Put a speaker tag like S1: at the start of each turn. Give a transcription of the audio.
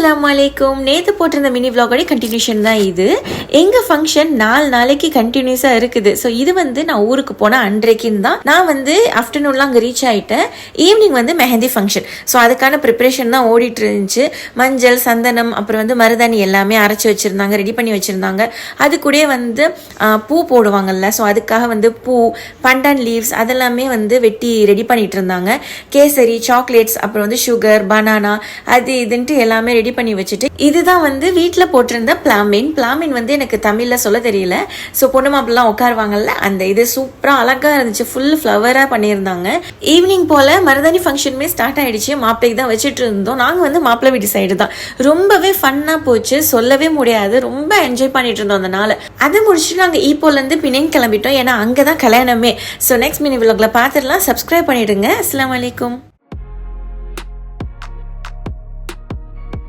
S1: அஸ்ஸலாமு அலைக்கும். நேற்று போட்டிருந்த மினி விலாகோட கண்டினியூஷன் தான் இது. எங்கள் ஃபங்க்ஷன் 4 நாளைக்கு கண்டினியூஸாக இருக்குது. ஸோ இது நான் ஊருக்கு போனால் அன்றைக்குன்னு தான் நான் ஆஃப்டர்நூன்லாம் அங்கே ரீச் ஆகிட்டேன். Evening mehndi function. ஸோ அதுக்கான ப்ரிப்ரேஷன் தான் ஓடிட்டு இருந்துச்சு. மஞ்சள், சந்தனம், அப்புறம் மருதாணி எல்லாமே அரைச்சி வச்சுருந்தாங்க, ரெடி பண்ணி வச்சுருந்தாங்க. அது கூட பூ போடுவாங்கல்ல, ஸோ அதுக்காக பூ, பண்டான் லீவ்ஸ் அதெல்லாமே வெட்டி ரெடி பண்ணிட்டு இருந்தாங்க. கேசரி, சாக்லேட்ஸ், அப்புறம் சுகர், பனானா, அது இதுன்ட்டு எல்லாமே ரெடி பண்ணி வச்சுட்டு இதுதான் வீட்டில் போட்டிருந்த பிளாமின். எனக்கு தமிழில் சொல்ல தெரியல. ஸோ பொண்ணு மாப்பிள்ளாம் உட்காருவாங்கல்ல, அந்த இது சூப்பராக அழகாக இருந்துச்சு. ஃபுல் ஃப்ளவராக பண்ணியிருந்தாங்க. ஈவினிங் போல் மருதாணி ஃபங்க்ஷனுமே ஸ்டார்ட் ஆகிடுச்சு. மாப்பிள்ளைக்கு தான் வச்சுட்டு இருந்தோம். நாங்கள் மாப்பிள்ளை வீட்டு சைடு தான். ரொம்பவே ஃபன்னாக போச்சு, சொல்லவே முடியாது. ரொம்ப என்ஜாய் பண்ணிட்டு இருந்தோம் அதனால. அதை முடிச்சுட்டு நாங்கள் ஈப்போலேருந்து பிணைங் கிளம்பிட்டோம். ஏன்னா அங்கே தான் கல்யாணமே. ஸோ நெக்ஸ்ட் மினி விலாக்ல பார்த்துடலாம். சப்ஸ்கிரைப் பண்ணிடுங்க. அஸ்ஸலாமு அலைக்கும்.